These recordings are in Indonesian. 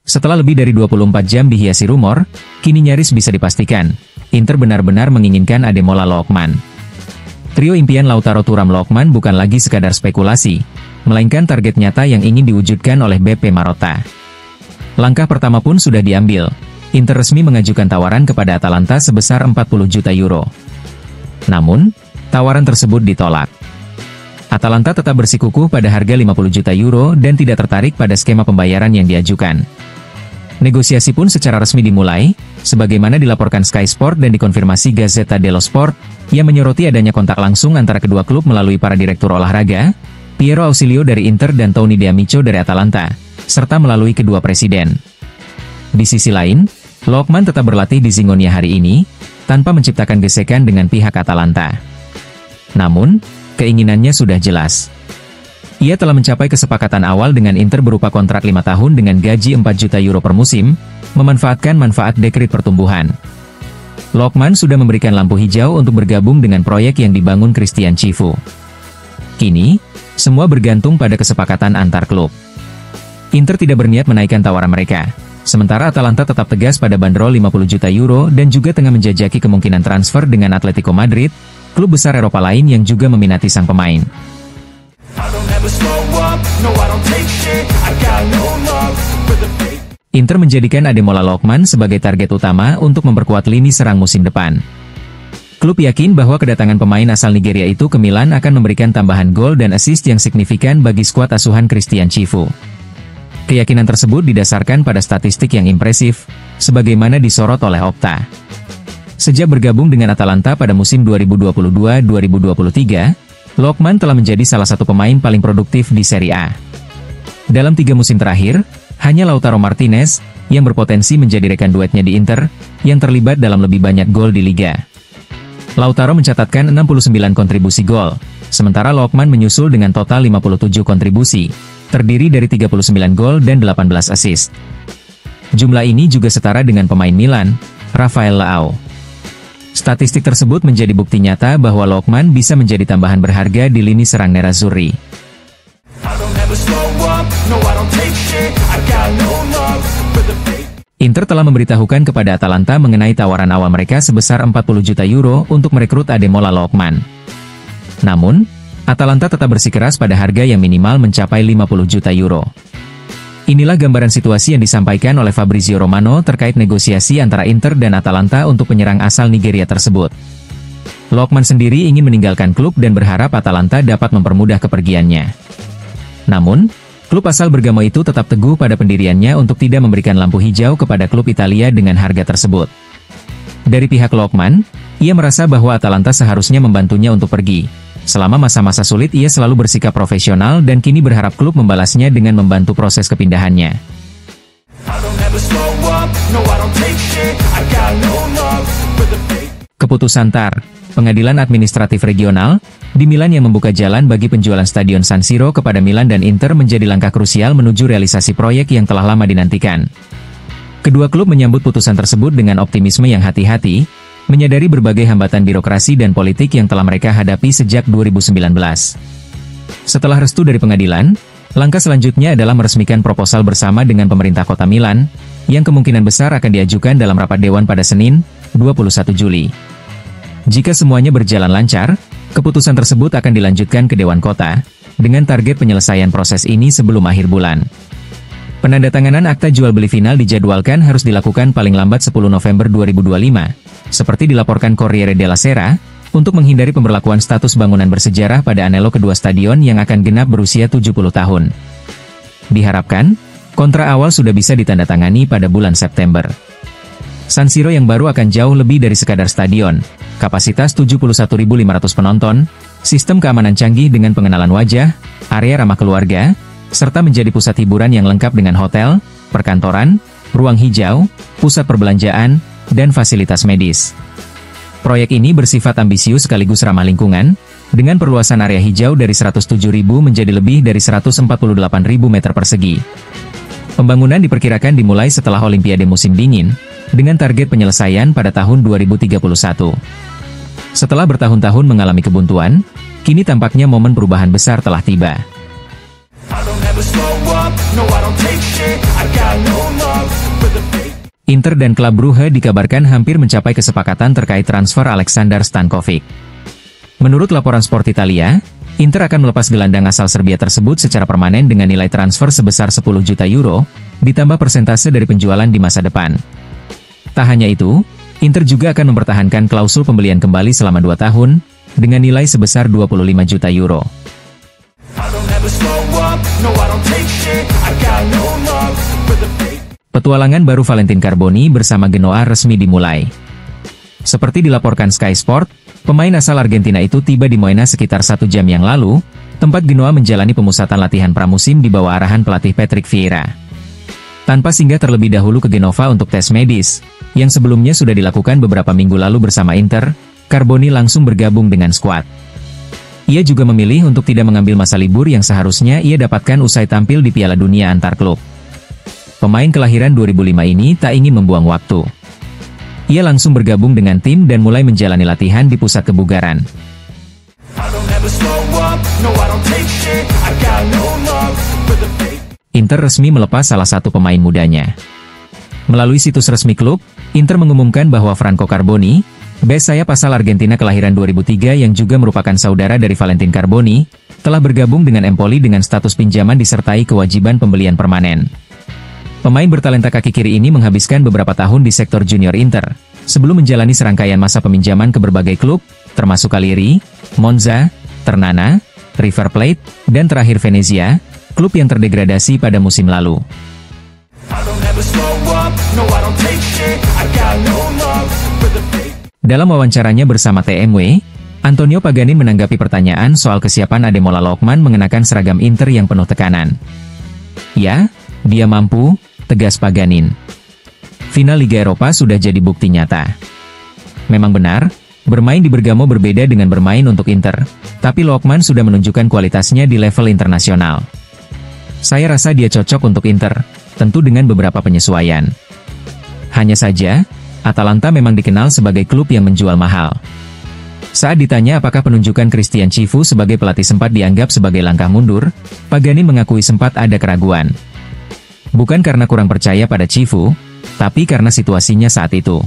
Setelah lebih dari 24 jam dihiasi rumor, kini nyaris bisa dipastikan, Inter benar-benar menginginkan Ademola Lookman. Trio impian Lautaro Thuram Lookman bukan lagi sekadar spekulasi, melainkan target nyata yang ingin diwujudkan oleh BP Marotta. Langkah pertama pun sudah diambil. Inter resmi mengajukan tawaran kepada Atalanta sebesar 40 juta euro. Namun, tawaran tersebut ditolak. Atalanta tetap bersikukuh pada harga 50 juta euro dan tidak tertarik pada skema pembayaran yang diajukan. Negosiasi pun secara resmi dimulai, sebagaimana dilaporkan Sky Sport dan dikonfirmasi Gazzetta dello Sport, yang menyoroti adanya kontak langsung antara kedua klub melalui para direktur olahraga, Piero Ausilio dari Inter dan Tony D'Amico dari Atalanta, serta melalui kedua presiden. Di sisi lain, Lookman tetap berlatih di Zingonia hari ini, tanpa menciptakan gesekan dengan pihak Atalanta. Namun, keinginannya sudah jelas. Ia telah mencapai kesepakatan awal dengan Inter berupa kontrak 5 tahun dengan gaji 4 juta euro per musim, memanfaatkan manfaat dekret pertumbuhan. Lookman sudah memberikan lampu hijau untuk bergabung dengan proyek yang dibangun Christian Chivu. Kini, semua bergantung pada kesepakatan antar klub. Inter tidak berniat menaikkan tawaran mereka, sementara Atalanta tetap tegas pada bandrol 50 juta euro dan juga tengah menjajaki kemungkinan transfer dengan Atletico Madrid, klub besar Eropa lain yang juga meminati sang pemain. Inter menjadikan Ademola Lookman sebagai target utama untuk memperkuat lini serang musim depan. Klub yakin bahwa kedatangan pemain asal Nigeria itu ke Milan akan memberikan tambahan gol dan assist yang signifikan bagi skuad asuhan Christian Chivu. Keyakinan tersebut didasarkan pada statistik yang impresif, sebagaimana disorot oleh Opta. Sejak bergabung dengan Atalanta pada musim 2022-2023, Lookman telah menjadi salah satu pemain paling produktif di Serie A. Dalam 3 musim terakhir, hanya Lautaro Martinez, yang berpotensi menjadi rekan duetnya di Inter, yang terlibat dalam lebih banyak gol di Liga. Lautaro mencatatkan 69 kontribusi gol, sementara Lookman menyusul dengan total 57 kontribusi, terdiri dari 39 gol dan 18 assist. Jumlah ini juga setara dengan pemain Milan, Rafael Leao. Statistik tersebut menjadi bukti nyata bahwa Lookman bisa menjadi tambahan berharga di lini serang Nerazzurri. Inter telah memberitahukan kepada Atalanta mengenai tawaran awal mereka sebesar 40 juta euro untuk merekrut Ademola Lookman. Namun, Atalanta tetap bersikeras pada harga yang minimal mencapai 50 juta euro. Inilah gambaran situasi yang disampaikan oleh Fabrizio Romano terkait negosiasi antara Inter dan Atalanta untuk penyerang asal Nigeria tersebut. Lookman sendiri ingin meninggalkan klub dan berharap Atalanta dapat mempermudah kepergiannya. Namun, klub asal Bergamo itu tetap teguh pada pendiriannya untuk tidak memberikan lampu hijau kepada klub Italia dengan harga tersebut. Dari pihak Lookman, ia merasa bahwa Atalanta seharusnya membantunya untuk pergi. Selama masa-masa sulit ia selalu bersikap profesional dan kini berharap klub membalasnya dengan membantu proses kepindahannya. Keputusan TAR, Pengadilan Administratif Regional, di Milan yang membuka jalan bagi penjualan Stadion San Siro kepada Milan dan Inter menjadi langkah krusial menuju realisasi proyek yang telah lama dinantikan. Kedua klub menyambut putusan tersebut dengan optimisme yang hati-hati, menyadari berbagai hambatan birokrasi dan politik yang telah mereka hadapi sejak 2019. Setelah restu dari pengadilan, langkah selanjutnya adalah meresmikan proposal bersama dengan pemerintah kota Milan, yang kemungkinan besar akan diajukan dalam rapat dewan pada Senin, 21 Juli. Jika semuanya berjalan lancar, keputusan tersebut akan dilanjutkan ke Dewan Kota, dengan target penyelesaian proses ini sebelum akhir bulan. Penandatanganan akta jual beli final dijadwalkan harus dilakukan paling lambat 10 November 2025, seperti dilaporkan Corriere della Sera, untuk menghindari pemberlakuan status bangunan bersejarah pada anelo kedua stadion yang akan genap berusia 70 tahun. Diharapkan, kontrak awal sudah bisa ditandatangani pada bulan September. San Siro yang baru akan jauh lebih dari sekadar stadion, kapasitas 71.500 penonton, sistem keamanan canggih dengan pengenalan wajah, area ramah keluarga, serta menjadi pusat hiburan yang lengkap dengan hotel, perkantoran, ruang hijau, pusat perbelanjaan, dan fasilitas medis. Proyek ini bersifat ambisius sekaligus ramah lingkungan, dengan perluasan area hijau dari 107.000 menjadi lebih dari 148.000 meter persegi. Pembangunan diperkirakan dimulai setelah Olimpiade musim dingin, dengan target penyelesaian pada tahun 2031. Setelah bertahun-tahun mengalami kebuntuan, kini tampaknya momen perubahan besar telah tiba. Inter dan klub Brugge dikabarkan hampir mencapai kesepakatan terkait transfer Alexander Stankovic. Menurut laporan Sport Italia, Inter akan melepas gelandang asal Serbia tersebut secara permanen dengan nilai transfer sebesar 10 juta euro, ditambah persentase dari penjualan di masa depan. Tak hanya itu, Inter juga akan mempertahankan klausul pembelian kembali selama 2 tahun, dengan nilai sebesar 25 juta euro. Petualangan baru Valentin Carboni bersama Genoa resmi dimulai. Seperti dilaporkan Sky Sport, pemain asal Argentina itu tiba di Moena sekitar 1 jam yang lalu, tempat Genoa menjalani pemusatan latihan pramusim di bawah arahan pelatih Patrick Vieira. Tanpa singgah terlebih dahulu ke Genova untuk tes medis, yang sebelumnya sudah dilakukan beberapa minggu lalu bersama Inter, Carboni langsung bergabung dengan skuad. Ia juga memilih untuk tidak mengambil masa libur yang seharusnya ia dapatkan usai tampil di Piala Dunia antar klub. Pemain kelahiran 2005 ini tak ingin membuang waktu. Ia langsung bergabung dengan tim dan mulai menjalani latihan di pusat kebugaran. Inter resmi melepas salah satu pemain mudanya. Melalui situs resmi klub, Inter mengumumkan bahwa Franco Carboni, bek sayap asal Argentina kelahiran 2003 yang juga merupakan saudara dari Valentin Carboni, telah bergabung dengan Empoli dengan status pinjaman disertai kewajiban pembelian permanen. Pemain bertalenta kaki kiri ini menghabiskan beberapa tahun di sektor junior Inter, sebelum menjalani serangkaian masa peminjaman ke berbagai klub, termasuk Cagliari, Monza, Ternana, River Plate, dan terakhir Venezia, klub yang terdegradasi pada musim lalu. Dalam wawancaranya bersama TMW, Antonio Pagani menanggapi pertanyaan soal kesiapan Ademola Lookman mengenakan seragam Inter yang penuh tekanan. Ya, dia mampu, tegas Paganin. Final Liga Eropa sudah jadi bukti nyata. Memang benar, bermain di Bergamo berbeda dengan bermain untuk Inter, tapi Lookman sudah menunjukkan kualitasnya di level internasional. Saya rasa dia cocok untuk Inter, tentu dengan beberapa penyesuaian. Hanya saja, Atalanta memang dikenal sebagai klub yang menjual mahal. Saat ditanya apakah penunjukan Christian Chivu sebagai pelatih sempat dianggap sebagai langkah mundur, Pagani mengakui sempat ada keraguan. Bukan karena kurang percaya pada Chivu, tapi karena situasinya saat itu.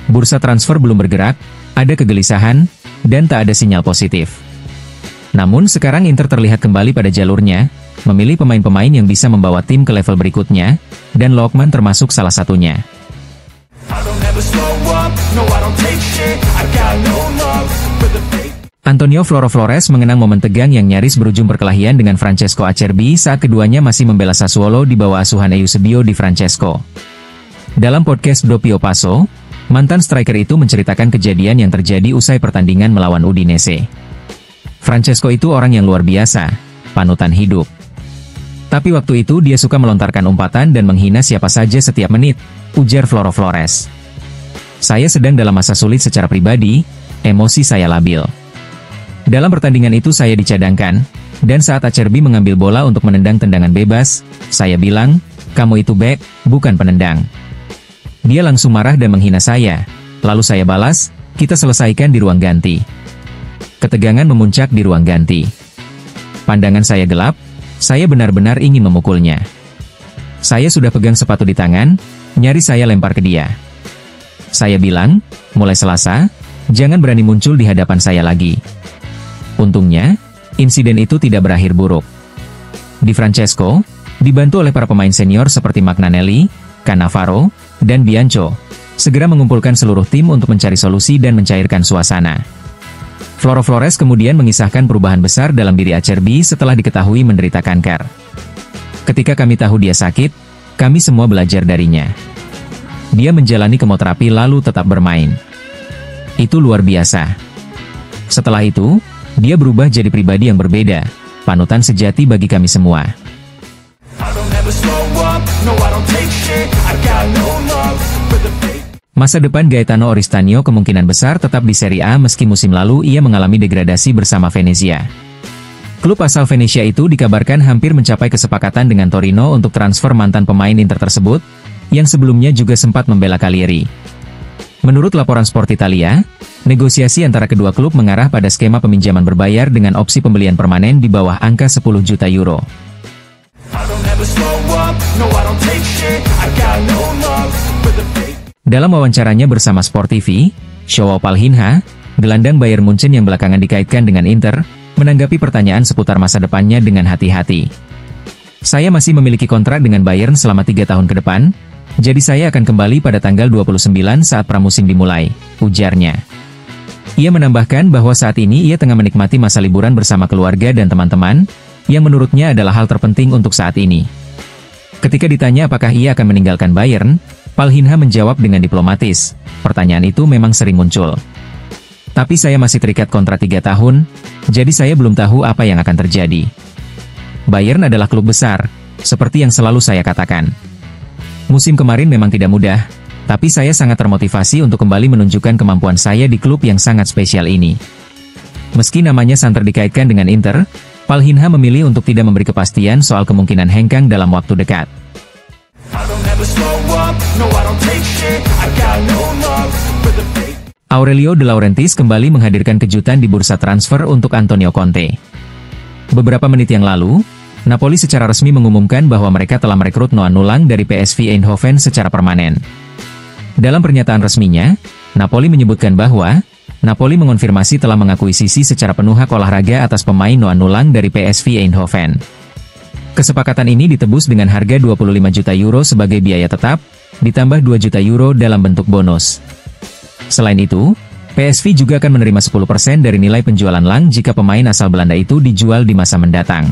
Bursa transfer belum bergerak, ada kegelisahan, dan tak ada sinyal positif. Namun sekarang Inter terlihat kembali pada jalurnya, memilih pemain-pemain yang bisa membawa tim ke level berikutnya, dan Lookman termasuk salah satunya. Antonio Flores mengenang momen tegang yang nyaris berujung perkelahian dengan Francesco Acerbi saat keduanya masih membela Sassuolo di bawah asuhan Eusebio Di Francesco. Dalam podcast Doppio Passo, mantan striker itu menceritakan kejadian yang terjadi usai pertandingan melawan Udinese. Francesco itu orang yang luar biasa, panutan hidup. Tapi waktu itu dia suka melontarkan umpatan dan menghina siapa saja setiap menit, ujar Flores. Saya sedang dalam masa sulit secara pribadi, emosi saya labil. Dalam pertandingan itu saya dicadangkan, dan saat Acerbi mengambil bola untuk menendang tendangan bebas, saya bilang, kamu itu bek, bukan penendang. Dia langsung marah dan menghina saya, lalu saya balas, kita selesaikan di ruang ganti. Ketegangan memuncak di ruang ganti. Pandangan saya gelap, saya benar-benar ingin memukulnya. Saya sudah pegang sepatu di tangan, nyaris saya lempar ke dia. Saya bilang, mulai Selasa, jangan berani muncul di hadapan saya lagi. Untungnya, insiden itu tidak berakhir buruk. Di Francesco, dibantu oleh para pemain senior seperti Magnanelli, Cannavaro, dan Bianco, segera mengumpulkan seluruh tim untuk mencari solusi dan mencairkan suasana. Flores kemudian mengisahkan perubahan besar dalam diri Acerbi setelah diketahui menderita kanker. Ketika kami tahu dia sakit, kami semua belajar darinya. Dia menjalani kemoterapi lalu tetap bermain. Itu luar biasa. Setelah itu, dia berubah jadi pribadi yang berbeda, panutan sejati bagi kami semua. Masa depan Gaetano Oristanio kemungkinan besar tetap di Serie A meski musim lalu ia mengalami degradasi bersama Venezia. Klub asal Venesia itu dikabarkan hampir mencapai kesepakatan dengan Torino untuk transfer mantan pemain Inter tersebut, yang sebelumnya juga sempat membela Cagliari. Menurut laporan Sport Italia, negosiasi antara kedua klub mengarah pada skema peminjaman berbayar dengan opsi pembelian permanen di bawah angka 10 juta euro. Dalam wawancaranya bersama Sport TV, Joao Palhinha, gelandang Bayern Munchen yang belakangan dikaitkan dengan Inter, menanggapi pertanyaan seputar masa depannya dengan hati-hati. Saya masih memiliki kontrak dengan Bayern selama 3 tahun ke depan, jadi saya akan kembali pada tanggal 29 saat pramusim dimulai, ujarnya. Ia menambahkan bahwa saat ini ia tengah menikmati masa liburan bersama keluarga dan teman-teman, yang menurutnya adalah hal terpenting untuk saat ini. Ketika ditanya apakah ia akan meninggalkan Bayern, Palhinha menjawab dengan diplomatis, pertanyaan itu memang sering muncul. Tapi saya masih terikat kontrak 3 tahun, jadi saya belum tahu apa yang akan terjadi. Bayern adalah klub besar, seperti yang selalu saya katakan. Musim kemarin memang tidak mudah, tapi saya sangat termotivasi untuk kembali menunjukkan kemampuan saya di klub yang sangat spesial ini. Meski namanya santer dikaitkan dengan Inter, Palhinha memilih untuk tidak memberi kepastian soal kemungkinan hengkang dalam waktu dekat. Aurelio De Laurentiis kembali menghadirkan kejutan di bursa transfer untuk Antonio Conte. Beberapa menit yang lalu, Napoli secara resmi mengumumkan bahwa mereka telah merekrut Noah Nulang dari PSV Eindhoven secara permanen. Dalam pernyataan resminya, Napoli menyebutkan bahwa Napoli mengonfirmasi telah mengakuisisi secara penuh hak olahraga atas pemain Noah Nulang dari PSV Eindhoven. Kesepakatan ini ditebus dengan harga 25 juta euro sebagai biaya tetap, ditambah 2 juta euro dalam bentuk bonus. Selain itu, PSV juga akan menerima 10% dari nilai penjualan Lang jika pemain asal Belanda itu dijual di masa mendatang.